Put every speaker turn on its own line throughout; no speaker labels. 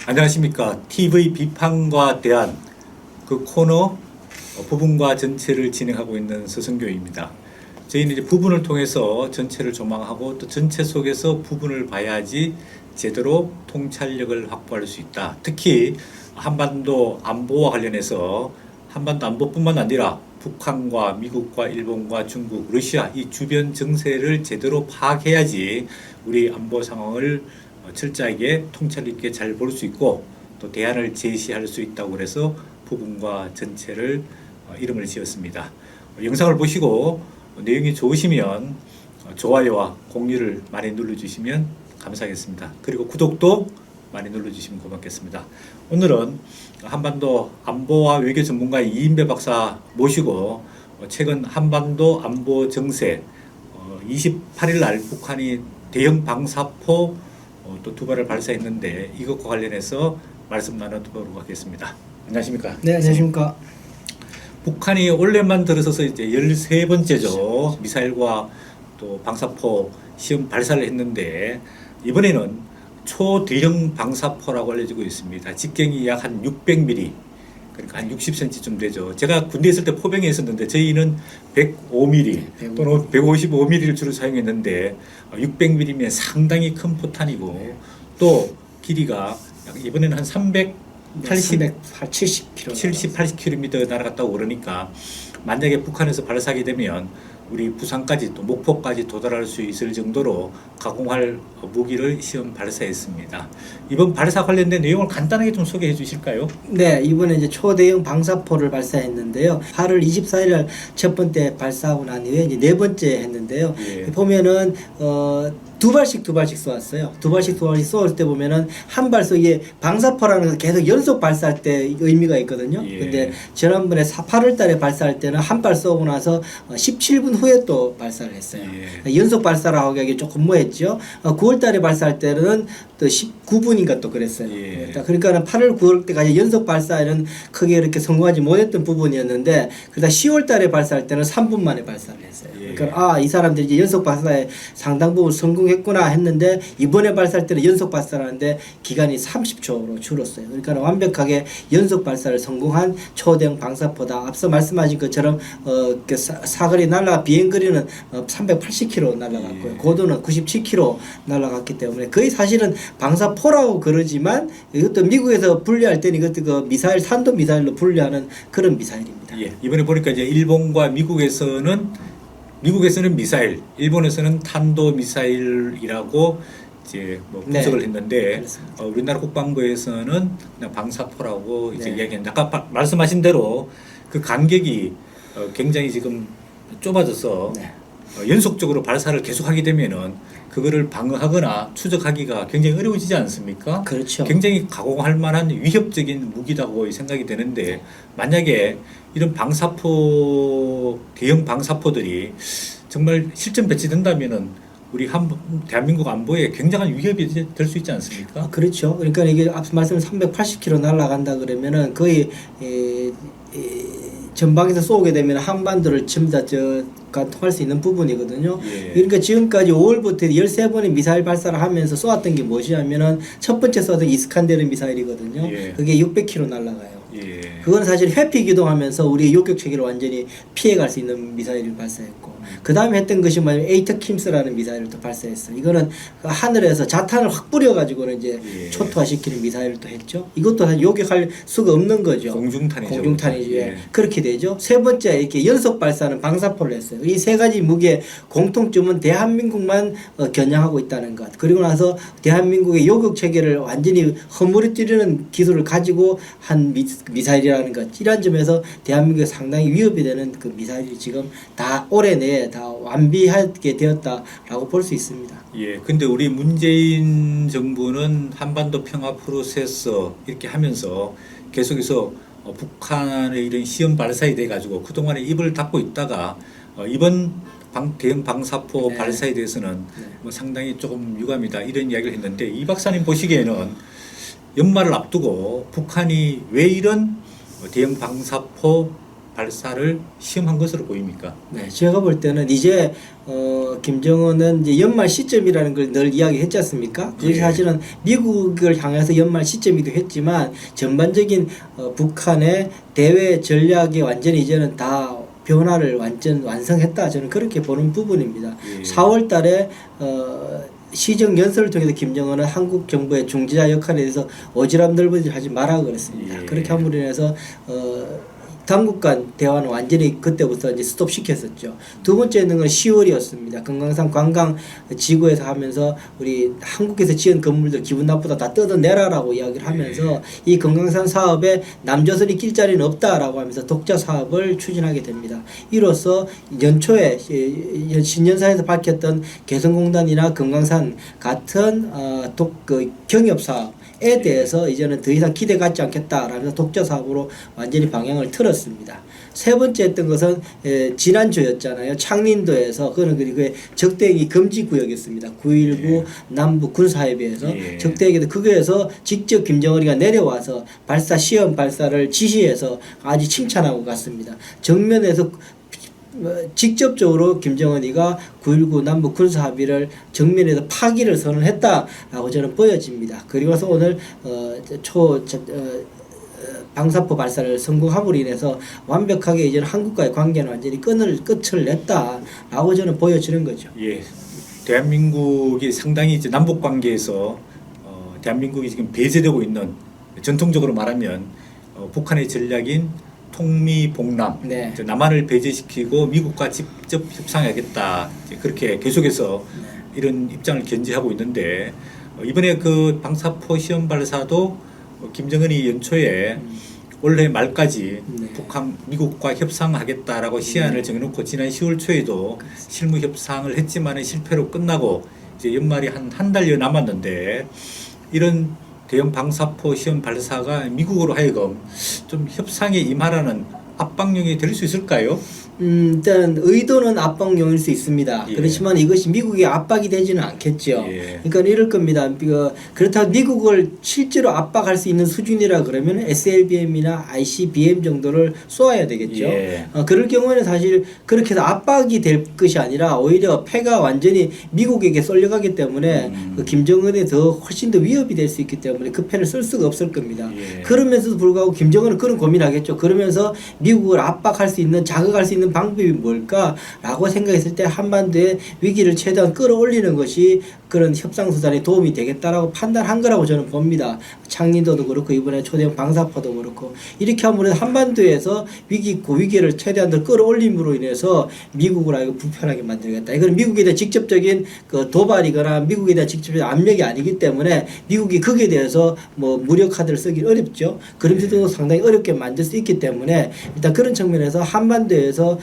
안녕하십니까. TV 비판과 대안 그 코너 부분과 전체를 진행하고 있는 서성교입니다. 저희는 이제 부분을 통해서 전체를 조망하고 또 전체 속에서 부분을 봐야지 제대로 통찰력을 확보할 수 있다. 특히 한반도 안보와 관련해서 한반도 안보뿐만 아니라 북한과 미국과 일본과 중국, 러시아 이 주변 정세를 제대로 파악해야지 우리 안보 상황을 철저하게 통찰 있게 잘 볼 수 있고 또 대안을 제시할 수 있다고 그래서 부분과 전체를 이름을 지었습니다. 영상을 보시고 내용이 좋으시면 좋아요와 공유를 많이 눌러주시면 감사하겠습니다. 그리고 구독도 많이 눌러주시면 고맙겠습니다. 오늘은 한반도 안보와 외교 전문가의 이인배 박사 모시고 최근 한반도 안보 정세 28일 날 북한이 대형 방사포 또 두 발을 발사했는데 이것과 관련해서 말씀 나누도록 하겠습니다. 안녕하십니까?
네, 안녕하십니까?
북한이 올해만 들어서서 이제 13번째죠. 미사일과 또 방사포 시험 발사를 했는데 이번에는 초대형 방사포라고 알려지고 있습니다. 직경이 약 한 600mm, 그러니까 한 60cm쯤 되죠. 제가 군대에 있을 때 포병에 있었는데 저희는 105mm 또는 155mm를 주로 사용했는데 600mm면 상당히 큰 포탄이고 또 길이가 이번에는 한 70, 80km 날아갔다고 그러니까 만약에 북한에서 발사하게 되면 우리 부산까지 또 목포까지 도달할 수 있을 정도로 가공할 무기를 시험 발사했습니다. 이번 발사 관련된 내용을 간단하게 좀 소개해 주실까요?
네, 이번에 이제 초대형 방사포를 발사했는데요. 8월 24일 첫 번째 발사하고 난 이후에 이제 네 번째 했는데요.
예.
보면은 두 발씩 쏘았어요. 두 발씩 쏘을 때 보면은 한 발 쏘기에 방사포라는 것은 계속 연속 발사할 때 의미가 있거든요.
예.
근데 지난번에 8월 달에 발사할 때는 한 발 쏘고 나서 17분 후에 또 발사를 했어요.
예.
연속 발사라고 하기 조금 뭐했죠. 9월 달에 발사할 때는 또 19분인가 또 그랬어요.
예.
그러니까 8월 9월 때까지 연속 발사에는 크게 이렇게 성공하지 못했던 부분이었는데 그러다 10월 달에 발사할 때는 3분 만에 발사를 했어요.
예.
그러니까 이 사람들이 이제 연속 발사에 상당 부분 성공했구나 했는데 이번에 발사할 때는 연속 발사를 하는데 기간이 30초로 줄었어요. 그러니까 완벽하게 연속 발사를 성공한 초대형 방사포다. 앞서 말씀하신 것처럼 사거리 비행거리는 380km 날아갔고요.
예.
고도는 97km 날아갔기 때문에 거의 사실은 방사포라고 그러지만 이것도 미국에서 분류할 때는 이것도 그 미사일 탄도 미사일로 분류하는 그런 미사일입니다.
예. 이번에 보니까 이제 일본과 미국에서는 미사일, 일본에서는 탄도 미사일이라고 이제 뭐 분석을
네,
했는데 우리나라 국방부에서는 그냥 방사포라고 이제
네.
이야기했는데 아까 말씀하신 대로 그 간격이 굉장히 지금 좁아져서
네.
연속적으로 발사를 계속하게 되면은 그거를 방어하거나 추적하기가 굉장히 어려워지지 않습니까?
그렇죠.
굉장히 가공할 만한 위협적인 무기라고 생각이 되는데 만약에 이런 대형 방사포들이 정말 실전 배치된다면은 우리 대한민국 안보에 굉장한 위협이 될 수 있지 않습니까?
그렇죠. 그러니까 이게 앞서 말씀 380km 날아간다 그러면은 거의 전방에서 쏘게 되면 한반도를 전부 다 통할 수 있는 부분이거든요.
예.
그러니까 지금까지 5월부터 13번의 미사일 발사를 하면서 쏘았던 게 무엇이냐면은 첫 번째 쏘던 이스칸데르 미사일이거든요.
예.
그게 600km 날아가요.
예.
그건 사실 회피 기동하면서 우리의 요격 체계를 완전히 피해갈 수 있는 미사일을 발사했고 그 다음에 했던 것이 뭐냐면 에이터킴스라는 미사일을 또 발사했어요. 이거는 하늘에서 자탄을 확 뿌려가지고는 이제
예.
초토화시키는 미사일을 또 했죠. 이것도 사실 요격할 수가 없는 거죠.
공중탄이죠.
공중탄이죠.
예.
그렇게 되죠. 세 번째 이렇게 연속 발사는 방사포를 했어요. 이 세 가지 무기의 공통점은 대한민국만 겨냥하고 있다는 것. 그리고 나서 대한민국의 요격 체계를 완전히 허물어뜨리는 기술을 가지고 한 미사일이라는 것. 이런 점에서 대한민국에 상당히 위협이 되는 그 미사일이 지금 다 올해 내에 다 완비하게 되었다라고 볼 수 있습니다.
예, 근데 우리 문재인 정부는 한반도 평화 프로세스 이렇게 하면서 계속해서 북한의 이런 시험 발사에 대해 가지고 그동안에 입을 닫고 있다가 이번 대형 방사포
네.
발사에 대해서는
네.
뭐 상당히 조금 유감이다 이런 이야기를 했는데 이 박사님 보시기에는 연말을 앞두고 북한이 왜 이런 대형 방사포 발사를 시험한 것으로 보입니까?
네, 제가 볼 때는 이제 김정은은 이제 연말 시점이라는 걸 늘 이야기했지 않습니까? 그게
예.
사실은 미국을 향해서 연말 시점이기도 했지만 전반적인 북한의 대외 전략이 완전히 이제는 다 변화를 완전 완성했다. 저는 그렇게 보는 부분입니다.
예.
4월 달에 시정 연설을 통해서 김정은은 한국 정부의 중재자 역할에 대해서 오지랖 넓은 일 하지 말라 그랬습니다.
예.
그렇게 함으로 인해서 당국 간 대화는 완전히 그때부터 이제 스톱시켰었죠. 두 번째 있는 건 10월이었습니다. 금강산 관광 지구에서 하면서 우리 한국에서 지은 건물들 기분 나쁘다 다 뜯어내라라고 이야기를 하면서 이 금강산 사업에 남조선이 낄 자리는 없다라고 하면서 독자 사업을 추진하게 됩니다. 이로써 연초에 신년사에서 밝혔던 개성공단이나 금강산 같은 경협 사업에 대해서 이제는 더 이상 기대 갖지 않겠다라면서 독자 사업으로 완전히 방향을 틀었습니다. 세 번째 했던 것은 지난주였잖아요. 창린도에서 그는 그 적대행위 금지 구역이었습니다. 9.19 남북 군사합의에서 적대행위 그거에서 직접 김정은이가 내려와서 시험 발사를 지시해서 아주 칭찬하고 갔습니다. 정면에서 직접적으로 김정은이가 9.19 남북 군사합의를 정면에서 파기를 선언했다라고 저는 보여집니다. 그리고 나서 오늘 방사포 발사를 성공함으로 인해서 완벽하게 이제 한국과의 관계는 완전히 끝을 냈다라고 저는 보여지는 거죠.
예, 대한민국이 상당히 이제 남북 관계에서 대한민국이 지금 배제되고 있는 전통적으로 말하면 북한의 전략인 통미봉남,
네.
남한을 배제시키고 미국과 직접 협상하겠다 그렇게 계속해서 이런 입장을 견지하고 있는데 이번에 그 방사포 시험 발사도 김정은이 연초에 올해 말까지 미국과 협상하겠다라고 시한을 정해놓고 지난 10월 초에도 실무 협상을 했지만 실패로 끝나고 이제 연말이 한 달여 남았는데 이런 대형 방사포 시험 발사가 미국으로 하여금 좀 협상에 임하라는 압박용이 될 수 있을까요?
일단 의도는 압박용일 수 있습니다.
예.
그렇지만 이것이 미국의 압박이 되지는 않겠죠.
예.
그러니까 이럴 겁니다. 그렇다고 미국을 실제로 압박할 수 있는 수준이라 그러면 SLBM이나 ICBM 정도를 쏘아야 되겠죠.
예.
그럴 경우에는 사실 그렇게 해서 압박이 될 것이 아니라 오히려 패가 완전히 미국에게 쏠려가기 때문에 그 김정은에 훨씬 더 위협이 될 수 있기 때문에 그 패를 쓸 수가 없을 겁니다.
예.
그러면서도 불구하고 김정은은 그런 고민하겠죠. 그러면서 미국을 압박할 수 있는 자극할 수 있는 방법이 뭘까라고 생각했을 때 한반도의 위기를 최대한 끌어올리는 것이 그런 협상 수단에 도움이 되겠다라고 판단한 거라고 저는 봅니다. 창린도도 그렇고 이번에 초대형 방사포도 그렇고 이렇게 함으로 한반도에서 위기를 최대한 더 끌어올림으로 인해서 미국을 아주 불편하게 만들겠다. 이건 미국에 대한 직접적인 그 도발이거나 미국에 대한 직접적인 압력이 아니기 때문에 미국이 거기에 대해서 뭐 무력 카드를 쓰기 어렵죠. 그러면서도 상당히 어렵게 만들 수 있기 때문에 일단 그런 측면에서 한반도에서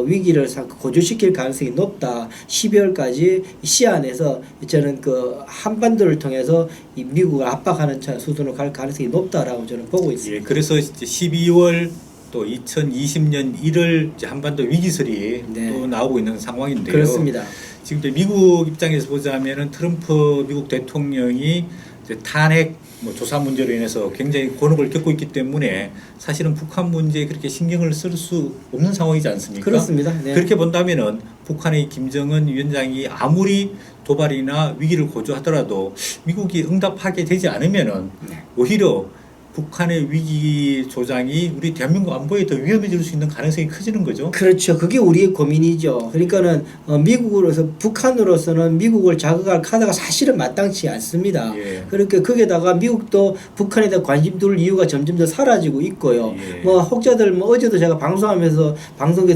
위기를 고조시킬 가능성이 높다. 12월까지 시안에서 저는 그 한반도를 통해서 이 미국을 압박하는 수준으로 갈 가능성이 높다라고 저는 보고 있습니다.
예, 그래서 이제 12월 또 2020년 1월 이제 한반도 위기설이 또 나오고 있는 상황인데요.
그렇습니다.
지금 이제 미국 입장에서 보자면은 트럼프 미국 대통령이 이제 탄핵 조사 문제로 인해서 굉장히 곤혹을 겪고 있기 때문에 사실은 북한 문제에 그렇게 신경을 쓸 수 없는 상황이지 않습니까?
그렇습니다. 네.
그렇게 본다면은 북한의 김정은 위원장이 아무리 도발이나 위기를 고조하더라도 미국이 응답하게 되지 않으면은 오히려 북한의 위기 조장이 우리 대한민국 안보에 더 위험해질 수 있는 가능성이 커지는 거죠.
그렇죠. 그게 우리의 고민이죠. 그러니까는 미국으로서 북한으로서는 미국을 자극할 카드가 사실은 마땅치 않습니다.
예.
그렇게 거기에다가 미국도 북한에 대한 관심 둘 이유가 점점 더 사라지고 있고요.
예.
혹자들 어제도 제가 방송에서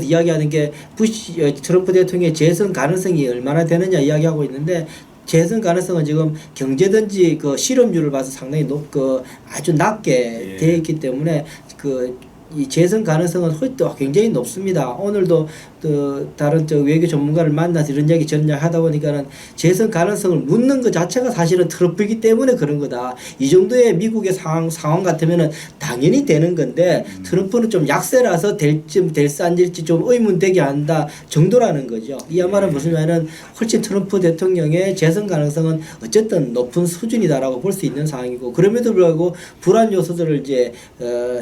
이야기하는 게 트럼프 대통령의 재선 가능성이 얼마나 되느냐 이야기하고 있는데. 재선 가능성은 지금 경제든지 그 실업률을 봐서 상당히 아주 낮게 되어 있기 때문에 이 재선 가능성은 굉장히 높습니다. 오늘도 다른 외교 전문가를 만나서 이런 이야기 저런 이야기 하다 보니까는 재선 가능성을 묻는 것 자체가 사실은 트럼프이기 때문에 그런 거다. 이 정도의 미국의 상황 같으면은 당연히 되는 건데 트럼프는 좀 약세라서 될지 안 될지 좀 의문되게 한다 정도라는 거죠. 이 말은 무슨 말이냐면 훨씬 트럼프 대통령의 재선 가능성은 어쨌든 높은 수준이다라고 볼 수 있는 상황이고 그럼에도 불구하고 불안 요소들을 이제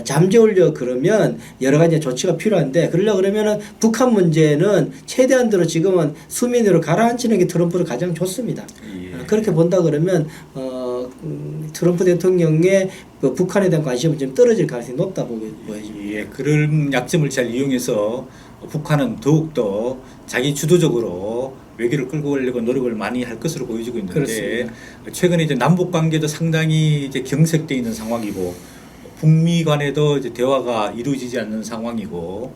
잠재우려 그러면 그러면 여러 가지 조치가 필요한데 그러려고 그러면은 북한 문제는 최대한대로 지금은 수면 위로 가라앉히는 게 트럼프를 가장 좋습니다.
예.
그렇게 본다 그러면 트럼프 대통령의 그 북한에 대한 관심은 좀 떨어질 가능성이 높다 보여집니다.
예, 그런 약점을 잘 이용해서 북한은 더욱더 자기 주도적으로 외교를 끌고 가려고 노력을 많이 할 것으로 보여지고 있는데
그렇습니다.
최근에 이제 남북 관계도 상당히 이제 경색돼 있는 상황이고 북미 간에도 이제 대화가 이루어지지 않는 상황이고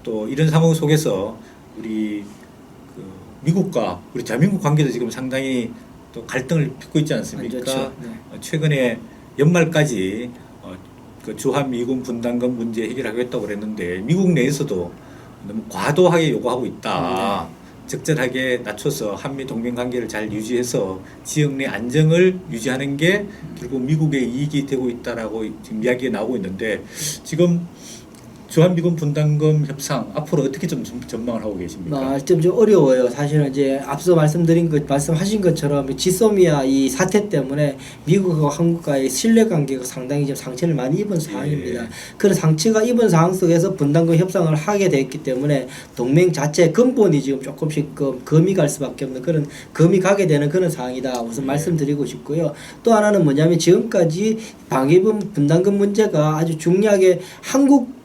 또 이런 상황 속에서 우리 그 미국과 우리 대한민국 관계도 지금 상당히 또 갈등을 빚고 있지 않습니까?
안 좋죠. 네.
최근에 연말까지 그 주한 미군 분담금 문제 해결하겠다고 그랬는데 미국 내에서도 너무 과도하게 요구하고 있다. 적절하게 낮춰서 한미 동맹 관계를 잘 유지해서 지역 내 안정을 유지하는 게 결국 미국의 이익이 되고 있다라고 지금 이야기가 나오고 있는데 지금 주한미군 분담금 협상 앞으로 어떻게 좀 전망을 하고 계십니까?
좀 어려워요. 사실은 이제 앞서 말씀하신 것처럼 지소미아 이 사태 때문에 미국과 한국과의 신뢰 관계가 상당히 좀 상처를 많이 입은 상황입니다. 그런 상처가 입은 상황 속에서 분담금 협상을 하게 됐기 때문에 동맹 자체 근본이 지금 조금씩 금이 갈 수밖에 없는 그런 금이 가게 되는 그런 상황이다. 우선 말씀드리고 싶고요. 또 하나는 뭐냐면 지금까지 방위분 분담금 문제가 아주 중요하게 한국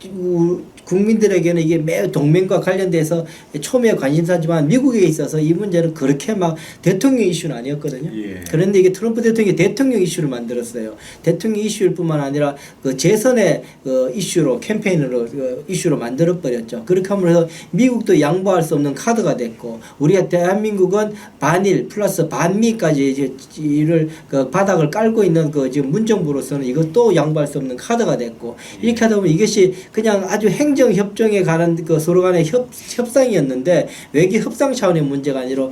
국민들에게는 이게 매우 동맹과 관련돼서 초미의 관심사지만 미국에 있어서 이 문제는 그렇게 막 대통령 이슈는 아니었거든요.
예.
그런데 이게 트럼프 대통령이 대통령 이슈를 만들었어요. 대통령 이슈일 뿐만 아니라 그 재선의 이슈로 캠페인으로 이슈로 만들어 버렸죠. 그렇게 하면서 미국도 양보할 수 없는 카드가 됐고 우리가 대한민국은 반일 플러스 반미까지 이제 이를 그 바닥을 깔고 있는 그 지금 문정부로서는 이것도 양보할 수 없는 카드가 됐고 이렇게 하다 보면 이것이 그냥 아주 행정 협정에 관한 그 서로 간의 협상이었는데 외교 협상 차원의 문제가 아니라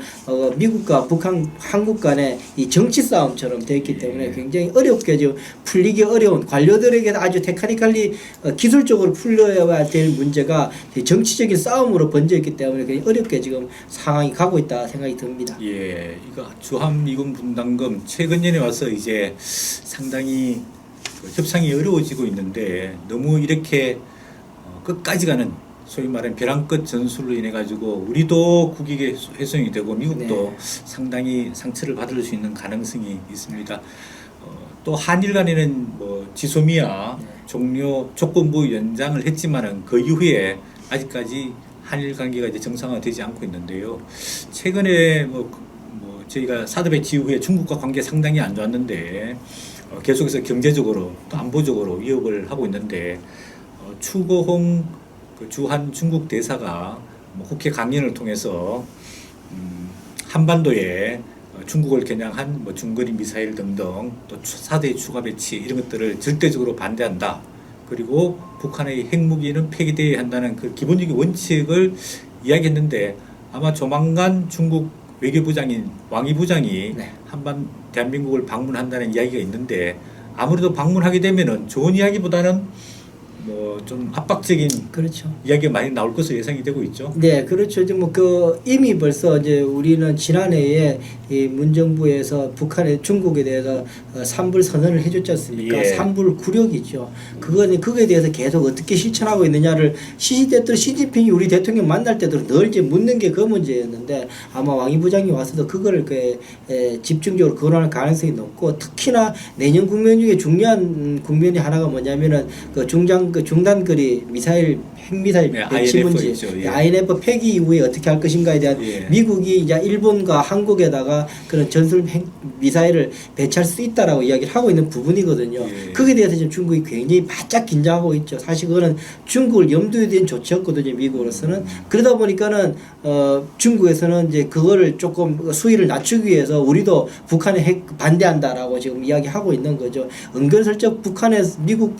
미국과 북한 한국 간의 이 정치 싸움처럼 되었기 때문에 굉장히 어렵게 지금 풀리기 어려운 관료들에게 아주 테크니컬리 기술적으로 풀려야 될 문제가 정치적인 싸움으로 번져있기 때문에 굉장히 어렵게 지금 상황이 가고 있다 생각이 듭니다.
예, 이거 주한미군 분담금 최근년에 와서 이제 상당히 협상이 어려워지고 있는데 너무 이렇게 끝까지 가는 소위 말하는 벼랑 끝 전술로 인해 가지고 우리도 국익에 훼손이 되고 미국도 상당히 상처를 받을 수 있는 가능성이 있습니다. 또 한일 간에는 뭐 지소미아 종료 조건부 연장을 했지만은 그 이후에 아직까지 한일 관계가 이제 정상화되지 않고 있는데요. 최근에 뭐 저희가 사드 배치 이후에 중국과 관계 상당히 안 좋았는데 계속해서 경제적으로 또 안보적으로 위협을 하고 있는데 추고홍 그 주한 중국 대사가 뭐 국회 강연을 통해서 한반도에 중국을 겨냥한 뭐 중거리 미사일 등등 또 사대 추가 배치 이런 것들을 절대적으로 반대한다. 그리고 북한의 핵무기는 폐기되어야 한다는 그 기본적인 원칙을 이야기했는데 아마 조만간 중국 외교부장인 왕이 부장이 대한민국을 방문한다는 이야기가 있는데 아무래도 방문하게 되면은 좋은 이야기보다는 뭐 좀 압박적인 이야기가 많이 나올 것으로 예상이 되고 있죠.
네, 그렇죠. 이제 뭐 이미 벌써 이제 우리는 지난해에 이 문정부에서 북한의 중국에 대해서 삼불 선언을 해줬지 않습니까? 삼불 구력이죠. 그거에 대해서 계속 어떻게 실천하고 있느냐를 시시때때로 시진핑이 우리 대통령 만날 때도 늘 이제 묻는 게 그 문제였는데 아마 왕이 부장이 와서도 그거를 집중적으로 거론할 가능성이 높고 특히나 내년 국면 중에 중요한 국면이 하나가 뭐냐면은 중단거리 핵미사일 배치 문제, INF 폐기 이후에 어떻게 할 것인가에 대한 미국이 이제 일본과 한국에다가 그런 전술 핵 미사일을 배치할 수 있다라고 이야기를 하고 있는 부분이거든요. 거기에 대해서 지금 중국이 굉장히 바짝 긴장하고 있죠. 사실 그거는 중국을 염두에 둔 조치였거든요. 미국으로서는 그러다 보니까는 중국에서는 이제 그거를 조금 수위를 낮추기 위해서 우리도 북한의 핵 반대한다라고 지금 이야기하고 있는 거죠. 은근슬쩍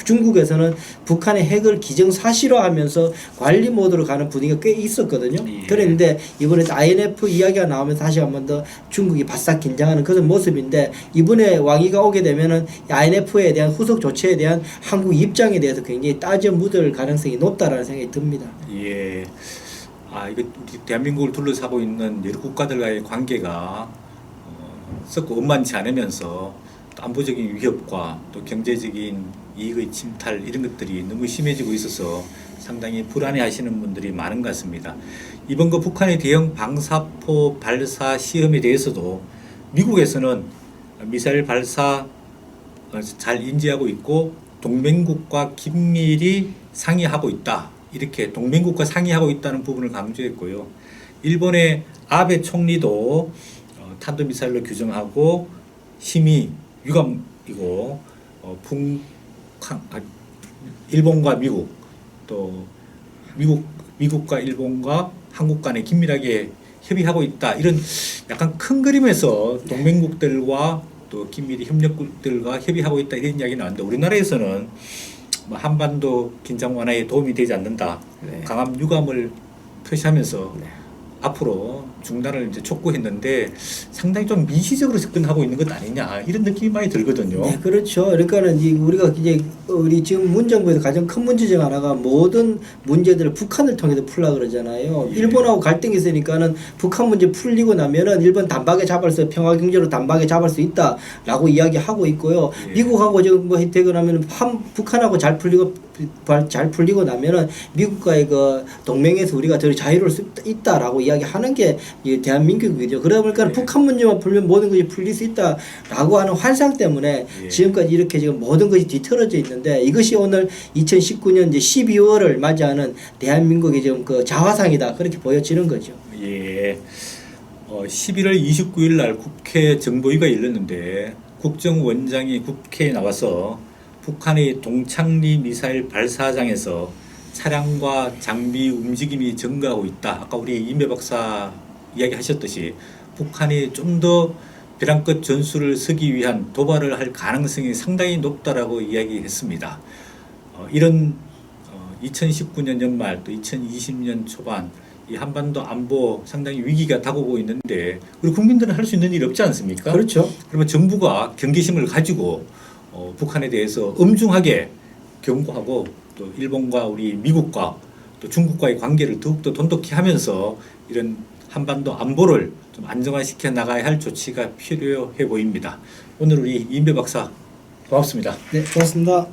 중국에서는 북한의 핵을 기정사실화하면서 관리 모드로 가는 분위기가 꽤 있었거든요. 그런데 이번에 INF 이야기가 나오면 다시 한 번 더 중국이 바싹 긴장하는 그런 모습인데 이번에 왕이가 오게 되면은 INF에 대한 후속 조치에 대한 한국 입장에 대해서 굉장히 따져 묻을 가능성이 높다라는 생각이 듭니다.
예. 이거 대한민국을 둘러싸고 있는 여러 국가들과의 관계가 썩고 원만치 않으면서 안보적인 위협과 또 경제적인 이익의 침탈 이런 것들이 너무 심해지고 있어서 상당히 불안해하시는 분들이 많은 것 같습니다. 이번 그 북한의 대형 방사포 발사 시험에 대해서도 미국에서는 미사일 발사 잘 인지하고 있고 동맹국과 긴밀히 상의하고 있다. 이렇게 동맹국과 상의하고 있다는 부분을 강조했고요. 일본의 아베 총리도 탄도미사일로 규정하고 심히 유감이고 일본과 미국 또 미국과 일본과 한국 간에 긴밀하게 협의하고 있다. 이런 약간 큰 그림에서 동맹국들과 또 긴밀히 협력국들과 협의하고 있다. 이런 이야기 나왔는데 우리나라에서는 뭐 한반도 긴장 완화에 도움이 되지 않는다.
네.
강한 유감을 표시하면서
네.
앞으로 중단을 이제 촉구했는데 상당히 좀 미시적으로 접근하고 있는 것 아니냐 이런 느낌이 많이 들거든요.
네, 그렇죠. 그러니까는 우리가 이제 우리 지금 문정부에서 가장 큰 문제 중 하나가 모든 문제들을 북한을 통해서 풀라 그러잖아요.
예.
일본하고 갈등이 있으니까는 북한 문제 풀리고 나면은 일본 단박에 잡을 수 평화 경제로 단박에 잡을 수 있다라고 이야기하고 있고요.
예.
미국하고 지금 뭐 되고 나면은 북한하고 잘 풀리고 나면은 미국과의 그 동맹에서 우리가 더 자유로울 수 있다라고 이야기하는 게 대한민국이죠. 그러다 보니까
예.
북한 문제만 풀면 모든 것이 풀릴 수 있다라고 하는 환상 때문에
예.
지금까지 이렇게 지금 모든 것이 뒤틀어져 있는데 이것이 오늘 2019년 이제 12월을 맞이하는 대한민국의 지금 그 자화상이다 그렇게 보여지는 거죠.
예. 11월 29일 날 국회 정보위가 열렸는데 국정원장이 국회에 나와서 북한의 동창리 미사일 발사장에서 차량과 장비 움직임이 증가하고 있다. 아까 우리 임배 박사 이야기하셨듯이 북한이 좀 더 벼랑끝 전술을 쓰기 위한 도발을 할 가능성이 상당히 높다라고 이야기했습니다. 이런 2019년 연말 또 2020년 초반 이 한반도 안보 상당히 위기가 다가오고 있는데 우리 국민들은 할 수 있는 일이 없지 않습니까?
그렇죠.
그러면 정부가 경계심을 가지고 북한에 대해서 엄중하게 경고하고 또 일본과 우리 미국과 또 중국과의 관계를 더욱더 돈독히 하면서 이런 한반도 안보를 좀 안정화시켜 나가야 할 조치가 필요해 보입니다. 오늘 우리 임배 박사 고맙습니다.
네, 고맙습니다.